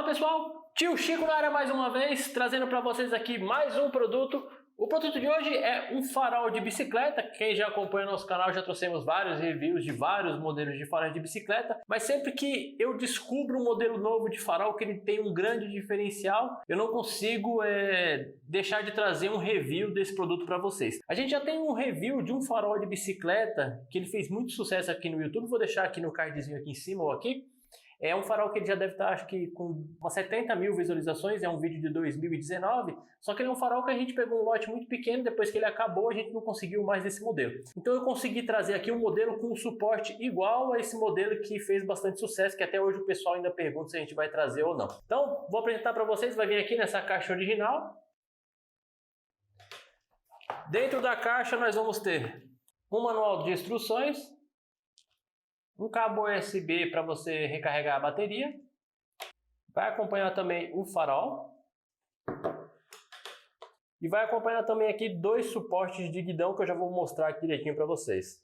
pessoal, Tio Chico na área mais uma vez, trazendo para vocês aqui mais um produto. O produto de hoje é um farol de bicicleta. Quem já acompanha nosso canal já trouxemos vários reviews de vários modelos de farol de bicicleta, mas sempre que eu descubro um modelo novo de farol que ele tem um grande diferencial, eu não consigo deixar de trazer um review desse produto para vocês. A gente já tem um review de um farol de bicicleta que ele fez muito sucesso aqui no YouTube, vou deixar aqui no cardzinho aqui em cima ou aqui. É um farol que ele já deve estar, acho que com umas 70 mil visualizações, é um vídeo de 2019, só que ele é um farol que a gente pegou um lote muito pequeno, depois que ele acabou a gente não conseguiu mais esse modelo. Então eu consegui trazer aqui um modelo com um suporte igual a esse modelo que fez bastante sucesso, que até hoje o pessoal ainda pergunta se a gente vai trazer ou não. Então vou apresentar para vocês, vai vir aqui nessa caixa original. Dentro da caixa nós vamos ter um manual de instruções, um cabo USB para você recarregar a bateria, vai acompanhar também o farol e vai acompanhar também aqui dois suportes de guidão que eu já vou mostrar aqui direitinho para vocês.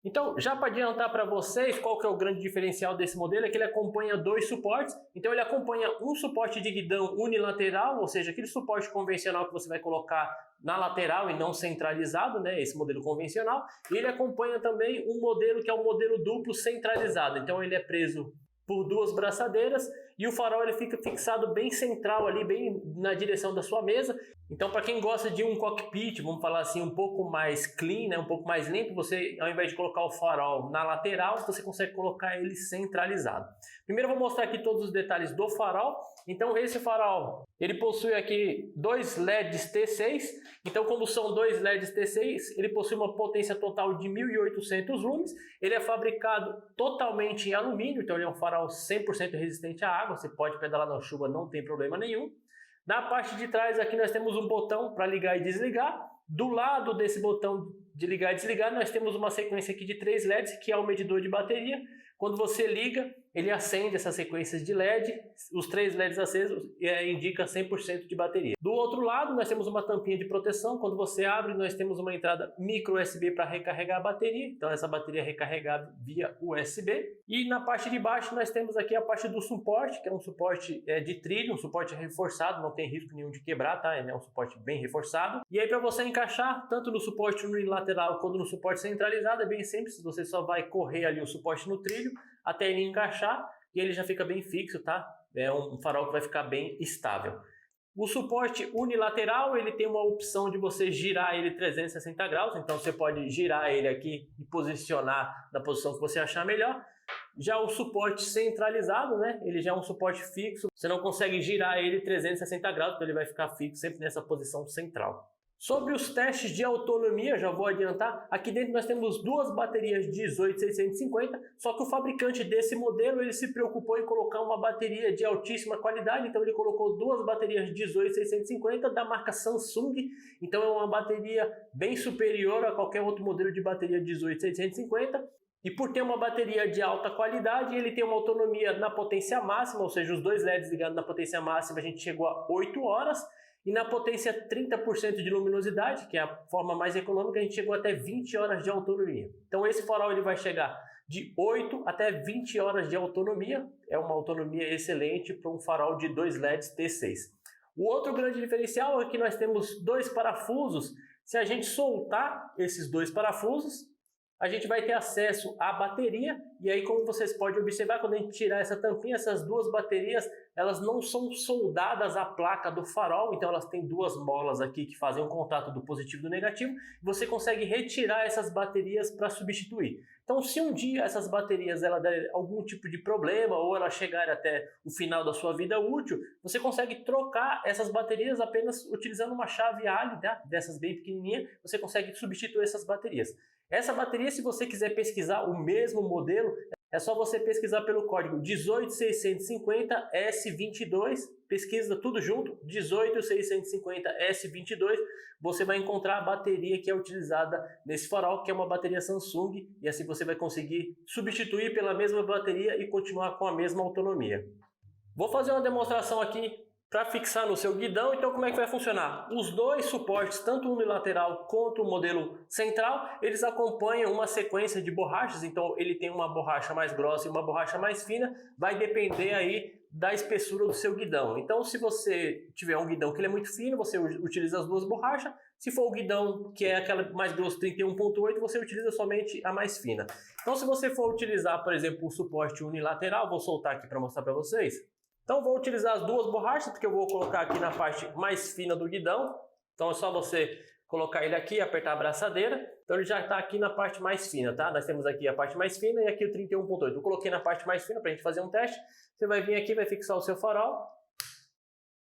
Então, já para adiantar para vocês qual que é o grande diferencial desse modelo, é que ele acompanha dois suportes. Então ele acompanha um suporte de guidão unilateral, ou seja, aquele suporte convencional que você vai colocar na lateral e não centralizado, né? Esse modelo convencional. E ele acompanha também um modelo que é o modelo duplo centralizado. Então ele é preso por duas braçadeiras e o farol ele fica fixado bem central ali, bem na direção da sua mesa. Então para quem gosta de um cockpit, vamos falar assim, um pouco mais clean, né, um pouco mais limpo, você ao invés de colocar o farol na lateral, você consegue colocar ele centralizado. Primeiro eu vou mostrar aqui todos os detalhes do farol. Então esse farol, ele possui aqui dois LEDs T6. Então como são dois LEDs T6, ele possui uma potência total de 1800 lumens. Ele é fabricado totalmente em alumínio, então ele é um farol 100% resistente à água. Você pode pedalar na chuva, não tem problema nenhum. Na parte de trás aqui nós temos um botão para ligar e desligar. Do lado desse botão de ligar e desligar nós temos uma sequência aqui de 3 LEDs, que é o medidor de bateria. Quando você liga, ele acende essas sequências de LED, os 3 LEDs acesos indica 100% de bateria. Do outro lado nós temos uma tampinha de proteção, quando você abre nós temos uma entrada micro USB para recarregar a bateria, então essa bateria é recarregável via USB. E na parte de baixo nós temos aqui a parte do suporte, que é um suporte de trilho, um suporte reforçado, não tem risco nenhum de quebrar, tá? É um suporte bem reforçado. E aí para você encaixar, tanto no suporte unilateral quanto no suporte centralizado, é bem simples, você só vai correr ali o suporte no trilho, até ele encaixar e ele já fica bem fixo, tá? É um farol que vai ficar bem estável. O suporte unilateral, ele tem uma opção de você girar ele 360 graus, então você pode girar ele aqui e posicionar na posição que você achar melhor. Já o suporte centralizado, né? Ele já é um suporte fixo, você não consegue girar ele 360 graus, então ele vai ficar fixo sempre nessa posição central. Sobre os testes de autonomia, já vou adiantar, aqui dentro nós temos duas baterias 18650, só que o fabricante desse modelo ele se preocupou em colocar uma bateria de altíssima qualidade, então ele colocou duas baterias 18650 da marca Samsung, então é uma bateria bem superior a qualquer outro modelo de bateria 18650. E por ter uma bateria de alta qualidade, ele tem uma autonomia na potência máxima, ou seja, os dois LEDs ligados na potência máxima a gente chegou a 8 horas, e na potência 30% de luminosidade, que é a forma mais econômica, a gente chegou até 20 horas de autonomia. Então esse farol ele vai chegar de 8 até 20 horas de autonomia, é uma autonomia excelente para um farol de 2 LEDs T6. O outro grande diferencial é que nós temos dois parafusos. Se a gente soltar esses dois parafusos, a gente vai ter acesso à bateria, e aí como vocês podem observar, quando a gente tirar essa tampinha, essas duas baterias, elas não são soldadas à placa do farol, então elas têm duas molas aqui que fazem um contato do positivo e do negativo, e você consegue retirar essas baterias para substituir. Então se um dia essas baterias ela der algum tipo de problema, ou ela chegar até o final da sua vida útil, você consegue trocar essas baterias apenas utilizando uma chave Allen, tá? Dessas bem pequenininha, você consegue substituir essas baterias. Essa bateria, se você quiser pesquisar o mesmo modelo, é só você pesquisar pelo código 18650S22, pesquisa tudo junto, 18650S22, você vai encontrar a bateria que é utilizada nesse farol, que é uma bateria Samsung, e assim você vai conseguir substituir pela mesma bateria e continuar com a mesma autonomia. Vou fazer uma demonstração aqui para fixar no seu guidão. Então como é que vai funcionar? Os dois suportes, tanto o unilateral quanto o modelo central, eles acompanham uma sequência de borrachas. Então ele tem uma borracha mais grossa e uma borracha mais fina, vai depender aí da espessura do seu guidão. Então se você tiver um guidão que ele é muito fino, você utiliza as duas borrachas. Se for o guidão que é aquela mais grossa, 31.8, você utiliza somente a mais fina. Então se você for utilizar, por exemplo, o suporte unilateral, vou soltar aqui para mostrar para vocês. Então vou utilizar as duas borrachas, porque eu vou colocar aqui na parte mais fina do guidão. Então é só você colocar ele aqui e apertar a braçadeira. Então ele já está aqui na parte mais fina, tá? Nós temos aqui a parte mais fina e aqui o 31.8. Eu coloquei na parte mais fina para a gente fazer um teste. Você vai vir aqui, vai fixar o seu farol.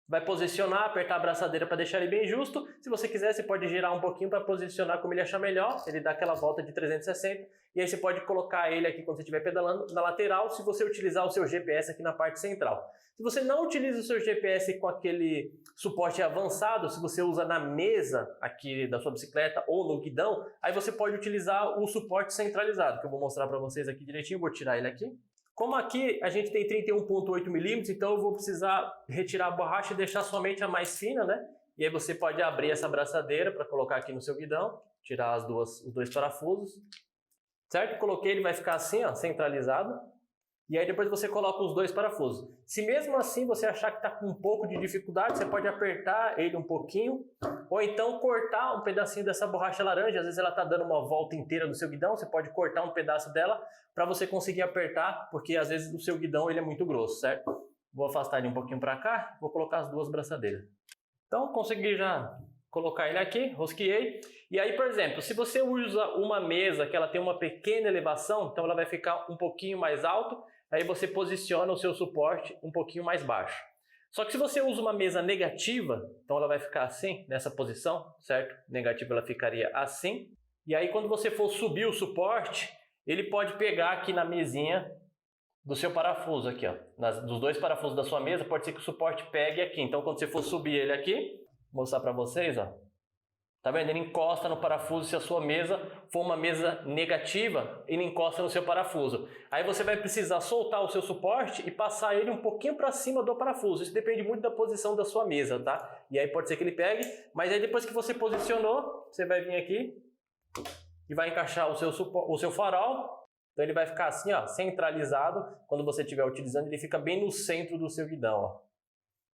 Vai posicionar, apertar a braçadeira para deixar ele bem justo. Se você quiser, você pode girar um pouquinho para posicionar como ele achar melhor. Ele dá aquela volta de 360. E aí você pode colocar ele aqui quando você estiver pedalando na lateral, se você utilizar o seu GPS aqui na parte central. Se você não utiliza o seu GPS com aquele suporte avançado, se você usa na mesa aqui da sua bicicleta ou no guidão, aí você pode utilizar o suporte centralizado, que eu vou mostrar para vocês aqui direitinho. Vou tirar ele aqui. Como aqui a gente tem 31.8 milímetros, então eu vou precisar retirar a borracha e deixar somente a mais fina, né? E aí você pode abrir essa braçadeira para colocar aqui no seu guidão, tirar os dois parafusos, certo? Coloquei, ele vai ficar assim, ó, centralizado. E aí depois você coloca os dois parafusos. Se mesmo assim você achar que está com um pouco de dificuldade, você pode apertar ele um pouquinho, ou então cortar um pedacinho dessa borracha laranja. Às vezes ela está dando uma volta inteira no seu guidão, você pode cortar um pedaço dela para você conseguir apertar, porque às vezes o seu guidão ele é muito grosso, certo? Vou afastar ele um pouquinho para cá, vou colocar as duas braçadeiras. Então consegui já colocar ele aqui, rosqueei. E aí, por exemplo, se você usa uma mesa que ela tem uma pequena elevação, então ela vai ficar um pouquinho mais alto, aí você posiciona o seu suporte um pouquinho mais baixo. Só que se você usa uma mesa negativa, então ela vai ficar assim, nessa posição, certo? Negativa ela ficaria assim. E aí quando você for subir o suporte, ele pode pegar aqui na mesinha do seu parafuso aqui, ó. Dos dois parafusos da sua mesa, pode ser que o suporte pegue aqui. Então quando você for subir ele aqui, vou mostrar para vocês, ó. Tá vendo? Ele encosta no parafuso. Se a sua mesa for uma mesa negativa, ele encosta no seu parafuso. Aí você vai precisar soltar o seu suporte e passar ele um pouquinho para cima do parafuso. Isso depende muito da posição da sua mesa, tá? E aí pode ser que ele pegue, mas aí depois que você posicionou, você vai vir aqui e vai encaixar o seu farol. Então ele vai ficar assim, ó, centralizado. Quando você estiver utilizando, ele fica bem no centro do seu guidão, ó.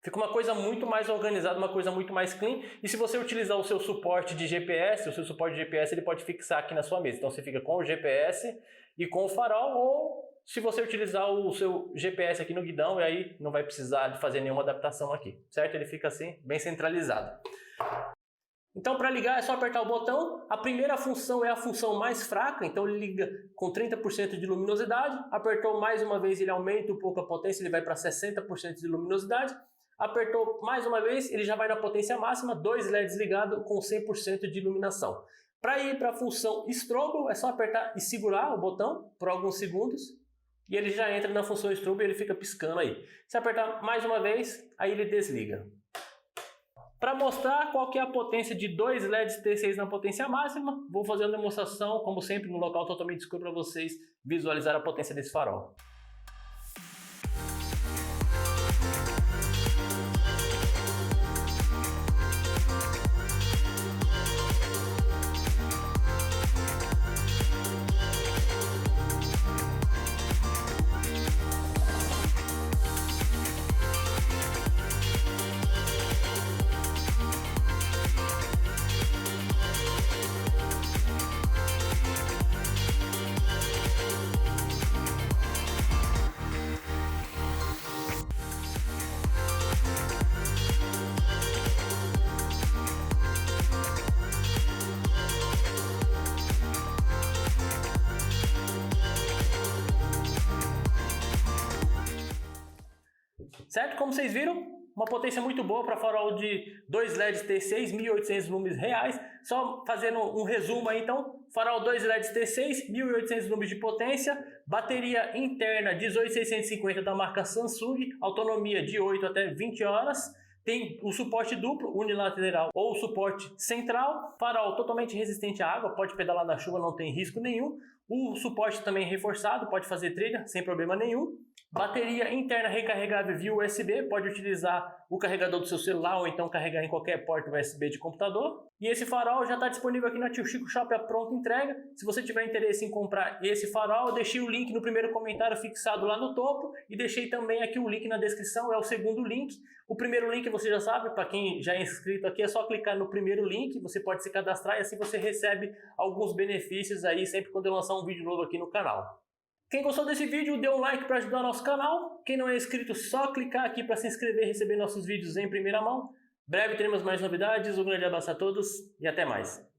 Fica uma coisa muito mais organizada, uma coisa muito mais clean. E se você utilizar o seu suporte de GPS, o seu suporte de GPS ele pode fixar aqui na sua mesa. Então você fica com o GPS e com o farol, ou se você utilizar o seu GPS aqui no guidão, e aí não vai precisar de fazer nenhuma adaptação aqui, certo? Ele fica assim, bem centralizado. Então para ligar é só apertar o botão. A primeira função é a função mais fraca, então ele liga com 30% de luminosidade. Apertou mais uma vez, ele aumenta um pouco a potência, ele vai para 60% de luminosidade. Apertou mais uma vez, ele já vai na potência máxima, 2 LEDs ligados com 100% de iluminação. Para ir para a função strobo, é só apertar e segurar o botão por alguns segundos e ele já entra na função strobo e ele fica piscando aí. Se apertar mais uma vez, aí ele desliga. Para mostrar qual que é a potência de 2 LEDs T6 na potência máxima, vou fazer uma demonstração, como sempre, no local totalmente escuro para vocês visualizar a potência desse farol. Certo? Como vocês viram, uma potência muito boa para farol de 2 LEDs T6, 1.800 lúmenes reais. Só fazendo um resumo aí, então, farol 2 LEDs T6, 1.800 lúmenes de potência, bateria interna 18650 da marca Samsung, autonomia de 8 até 20 horas, tem o suporte duplo, unilateral ou o suporte central, farol totalmente resistente à água, pode pedalar na chuva, não tem risco nenhum. O suporte também reforçado, pode fazer trilha sem problema nenhum. Bateria interna recarregável via USB, pode utilizar o carregador do seu celular ou então carregar em qualquer porta USB de computador. E esse farol já está disponível aqui na Tio Chico Shop, a pronta entrega. Se você tiver interesse em comprar esse farol, eu deixei o link no primeiro comentário fixado lá no topo e deixei também aqui o link na descrição, é o segundo link. O primeiro link você já sabe, para quem já é inscrito aqui, é só clicar no primeiro link, você pode se cadastrar e assim você recebe alguns benefícios aí sempre quando eu lançar um vídeo novo aqui no canal. Quem gostou desse vídeo, dê um like para ajudar o nosso canal. Quem não é inscrito, só clicar aqui para se inscrever e receber nossos vídeos em primeira mão. Breve teremos mais novidades. Um grande abraço a todos e até mais.